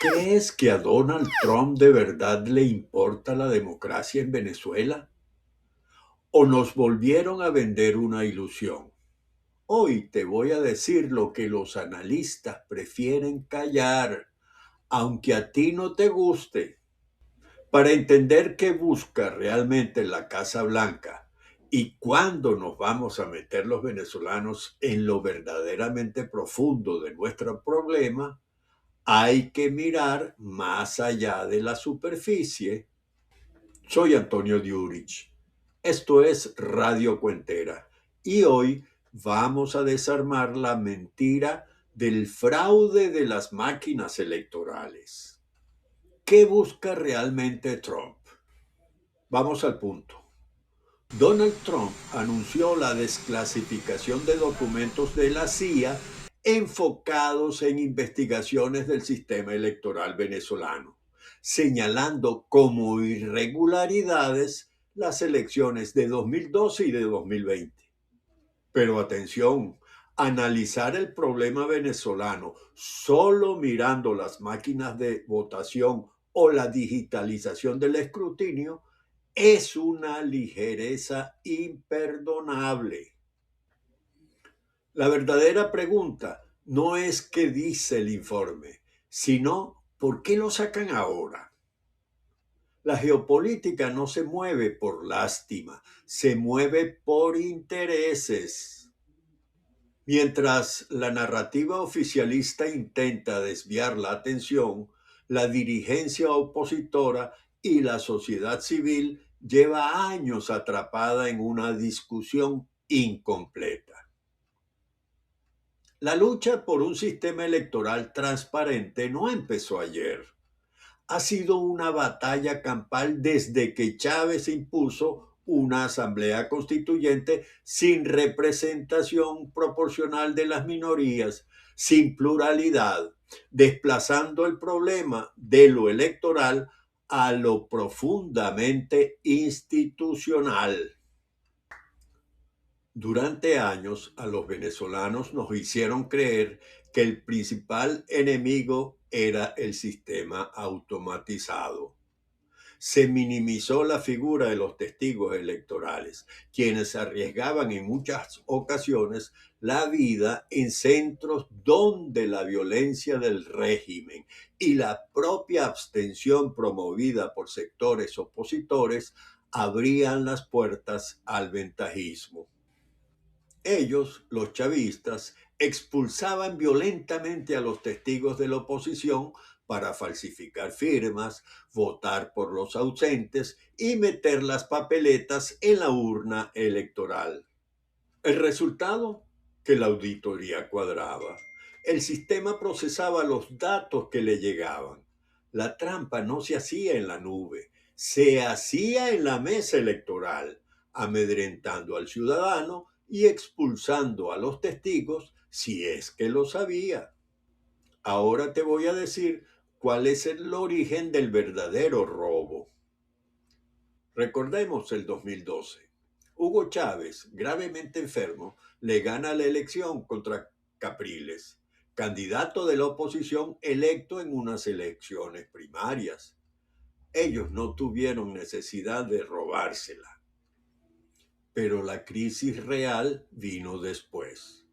¿Crees que a Donald Trump de verdad le importa la democracia en Venezuela? ¿O nos volvieron a vender una ilusión? Hoy te voy a decir lo que los analistas prefieren callar, aunque a ti no te guste. Para entender qué busca realmente la Casa Blanca y cuándo nos vamos a meter los venezolanos en lo verdaderamente profundo de nuestro problema, hay que mirar más allá de la superficie. Soy Antonio Diurich. Esto es Radio Cuentera y hoy vamos a desarmar la mentira del fraude de las máquinas electorales. ¿Qué busca realmente Trump? Vamos al punto. Donald Trump anunció la desclasificación de documentos de la CIA enfocados en investigaciones del sistema electoral venezolano, señalando como irregularidades las elecciones de 2012 y de 2020. Pero atención, analizar el problema venezolano solo mirando las máquinas de votación o la digitalización del escrutinio es una ligereza imperdonable. La verdadera pregunta no es qué dice el informe, sino por qué lo sacan ahora. La geopolítica no se mueve por lástima, se mueve por intereses. Mientras la narrativa oficialista intenta desviar la atención, la dirigencia opositora y la sociedad civil lleva años atrapada en una discusión incompleta. La lucha por un sistema electoral transparente no empezó ayer. Ha sido una batalla campal desde que Chávez impuso una asamblea constituyente sin representación proporcional de las minorías, sin pluralidad, desplazando el problema de lo electoral a lo profundamente institucional. Durante años a los venezolanos nos hicieron creer que el principal enemigo era el sistema automatizado. Se minimizó la figura de los testigos electorales, quienes arriesgaban en muchas ocasiones la vida en centros donde la violencia del régimen y la propia abstención promovida por sectores opositores abrían las puertas al ventajismo. Ellos, los chavistas, expulsaban violentamente a los testigos de la oposición para falsificar firmas, votar por los ausentes y meter las papeletas en la urna electoral. El resultado, que la auditoría cuadraba. El sistema procesaba los datos que le llegaban. La trampa no se hacía en la nube, se hacía en la mesa electoral, amedrentando al ciudadano y expulsando a los testigos si es que lo sabía. Ahora te voy a decir cuál es el origen del verdadero robo. Recordemos el 2012. Hugo Chávez, gravemente enfermo, le gana la elección contra Capriles, candidato de la oposición electo en unas elecciones primarias. Ellos no tuvieron necesidad de robársela, pero la crisis real vino después.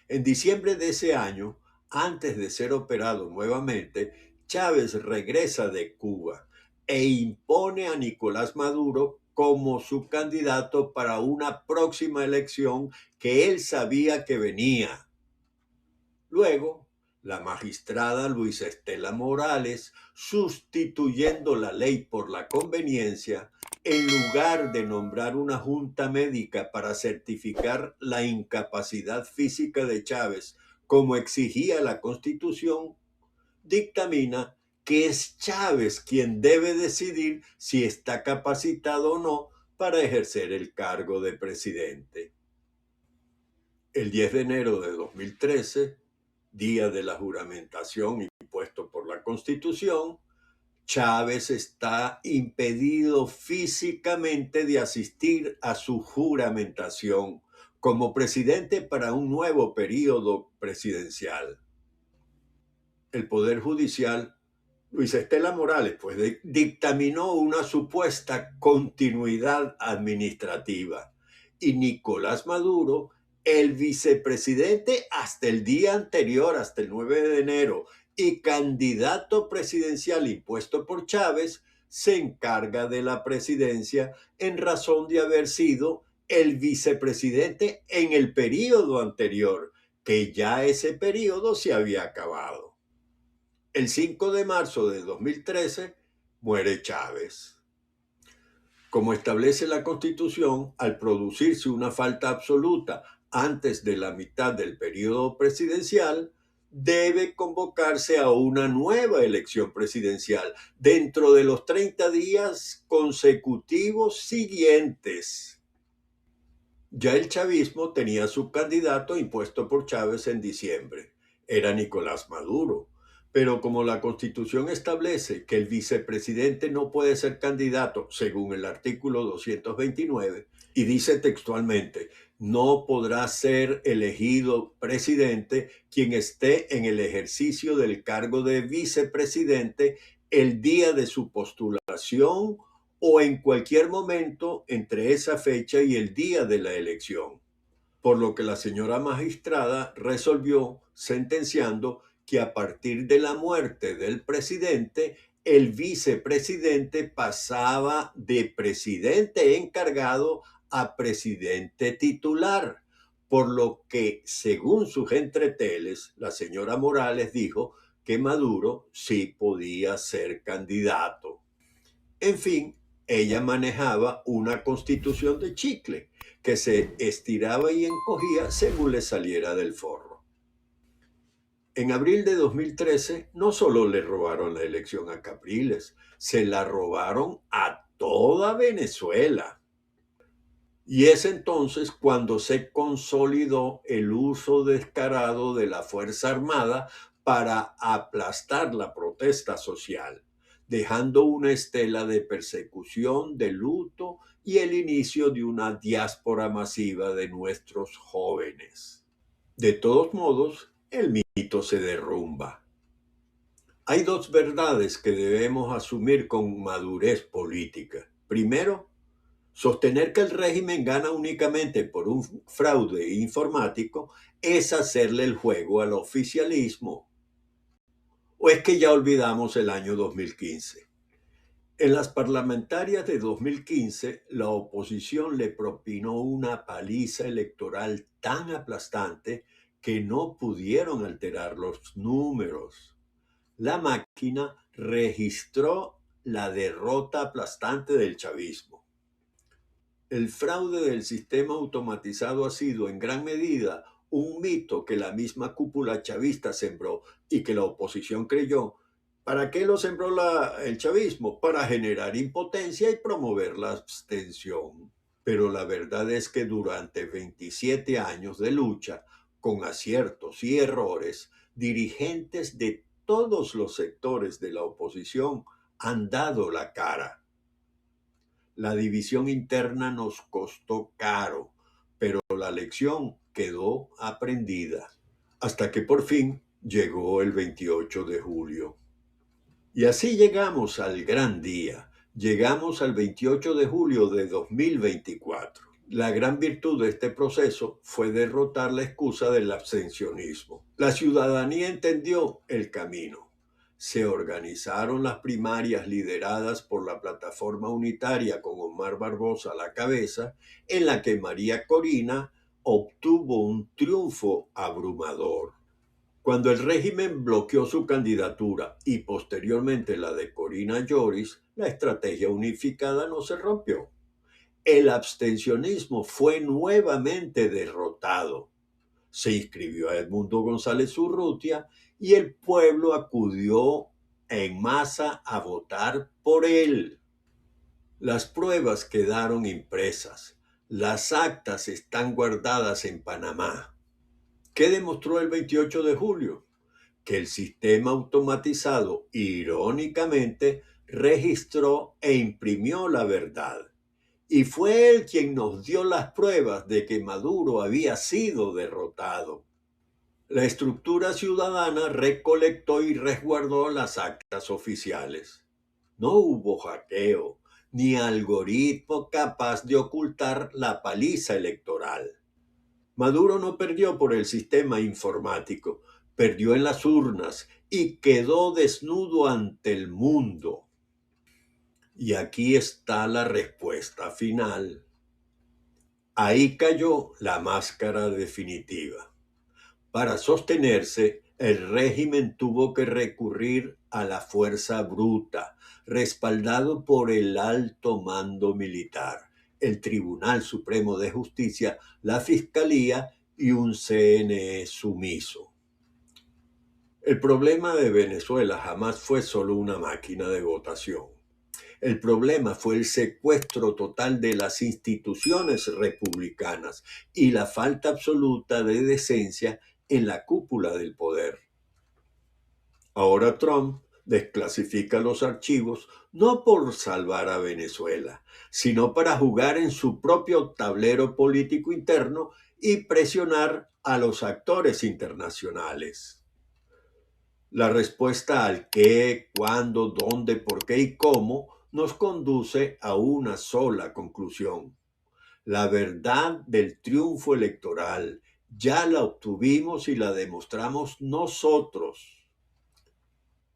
En diciembre de ese año, antes de ser operado nuevamente, Chávez regresa de Cuba e impone a Nicolás Maduro como su candidato para una próxima elección que él sabía que venía. Luego, la magistrada Luisa Estela Morales, sustituyendo la ley por la conveniencia, en lugar de nombrar una junta médica para certificar la incapacidad física de Chávez, como exigía la Constitución, dictamina que es Chávez quien debe decidir si está capacitado o no para ejercer el cargo de presidente. El 10 de enero de 2013, día de la juramentación impuesto por la Constitución, Chávez está impedido físicamente de asistir a su juramentación como presidente para un nuevo periodo presidencial. El Poder Judicial Luis Estela Morales, pues dictaminó una supuesta continuidad administrativa y Nicolás Maduro, el vicepresidente hasta el día anterior, hasta el 9 de enero, y candidato presidencial impuesto por Chávez, se encarga de la presidencia en razón de haber sido el vicepresidente en el periodo anterior, que ya ese periodo se había acabado. El 5 de marzo de 2013 muere Chávez. Como establece la Constitución, al producirse una falta absoluta antes de la mitad del periodo presidencial, debe convocarse a una nueva elección presidencial dentro de los 30 días consecutivos siguientes. Ya el chavismo tenía su candidato impuesto por Chávez en diciembre. Era Nicolás Maduro. Pero como la Constitución establece que el vicepresidente no puede ser candidato según el artículo 229, y dice textualmente, no podrá ser elegido presidente quien esté en el ejercicio del cargo de vicepresidente el día de su postulación o en cualquier momento entre esa fecha y el día de la elección. Por lo que la señora magistrada resolvió sentenciando que a partir de la muerte del presidente, el vicepresidente pasaba de presidente encargado a presidente titular, por lo que, según sus entreteles, la señora Morales dijo que Maduro sí podía ser candidato. En fin, ella manejaba una constitución de chicle que se estiraba y encogía según le saliera del forro. En abril de 2013 no solo le robaron la elección a Capriles, se la robaron a toda Venezuela. Y es entonces cuando se consolidó el uso descarado de la Fuerza Armada para aplastar la protesta social, dejando una estela de persecución, de luto y el inicio de una diáspora masiva de nuestros jóvenes. De todos modos, el mito se derrumba. Hay dos verdades que debemos asumir con madurez política. Primero, sostener que el régimen gana únicamente por un fraude informático es hacerle el juego al oficialismo. ¿O es que ya olvidamos el año 2015? En las parlamentarias de 2015, la oposición le propinó una paliza electoral tan aplastante que no pudieron alterar los números. La máquina registró la derrota aplastante del chavismo. El fraude del sistema automatizado ha sido en gran medida un mito que la misma cúpula chavista sembró y que la oposición creyó. ¿Para qué lo sembró el chavismo? Para generar impotencia y promover la abstención. Pero la verdad es que durante 27 años de lucha, con aciertos y errores, dirigentes de todos los sectores de la oposición han dado la cara. La división interna nos costó caro, pero la lección quedó aprendida, hasta que por fin llegó el 28 de julio. Y así llegamos al gran día, llegamos al 28 de julio de 2024. La gran virtud de este proceso fue derrotar la excusa del abstencionismo. La ciudadanía entendió el camino. Se organizaron las primarias lideradas por la Plataforma Unitaria con Omar Barbosa a la cabeza, en la que María Corina obtuvo un triunfo abrumador. Cuando el régimen bloqueó su candidatura y posteriormente la de Corina Lloris, la estrategia unificada no se rompió. El abstencionismo fue nuevamente derrotado. Se inscribió a Edmundo González Urrutia y el pueblo acudió en masa a votar por él. Las pruebas quedaron impresas. Las actas están guardadas en Panamá. ¿Qué demostró el 28 de julio? Que el sistema automatizado, irónicamente, registró e imprimió la verdad. Y fue él quien nos dio las pruebas de que Maduro había sido derrotado. La estructura ciudadana recolectó y resguardó las actas oficiales. No hubo hackeo ni algoritmo capaz de ocultar la paliza electoral. Maduro no perdió por el sistema informático, perdió en las urnas y quedó desnudo ante el mundo. Y aquí está la respuesta final. Ahí cayó la máscara definitiva. Para sostenerse, el régimen tuvo que recurrir a la fuerza bruta, respaldado por el alto mando militar, el Tribunal Supremo de Justicia, la Fiscalía y un CNE sumiso. El problema de Venezuela jamás fue solo una máquina de votación. El problema fue el secuestro total de las instituciones republicanas y la falta absoluta de decencia en la cúpula del poder. Ahora Trump desclasifica los archivos no por salvar a Venezuela, sino para jugar en su propio tablero político interno y presionar a los actores internacionales. La respuesta al qué, cuándo, dónde, por qué y cómo nos conduce a una sola conclusión. La verdad del triunfo electoral ya la obtuvimos y la demostramos nosotros.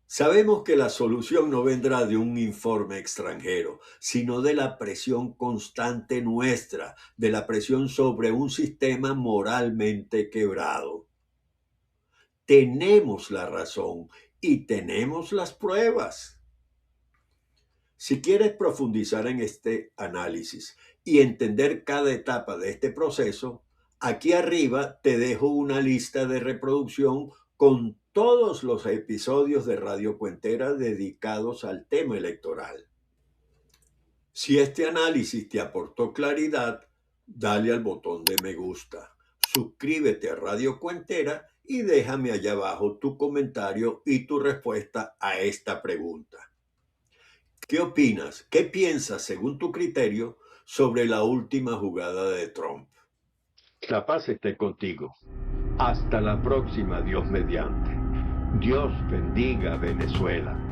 Sabemos que la solución no vendrá de un informe extranjero, sino de la presión constante nuestra, de la presión sobre un sistema moralmente quebrado. Tenemos la razón y tenemos las pruebas. Si quieres profundizar en este análisis y entender cada etapa de este proceso, aquí arriba te dejo una lista de reproducción con todos los episodios de Radio Cuentera dedicados al tema electoral. Si este análisis te aportó claridad, dale al botón de me gusta, suscríbete a Radio Cuentera y déjame allá abajo tu comentario y tu respuesta a esta pregunta. ¿Qué opinas? ¿Qué piensas, según tu criterio, sobre la última jugada de Trump? La paz esté contigo. Hasta la próxima, Dios mediante. Dios bendiga a Venezuela.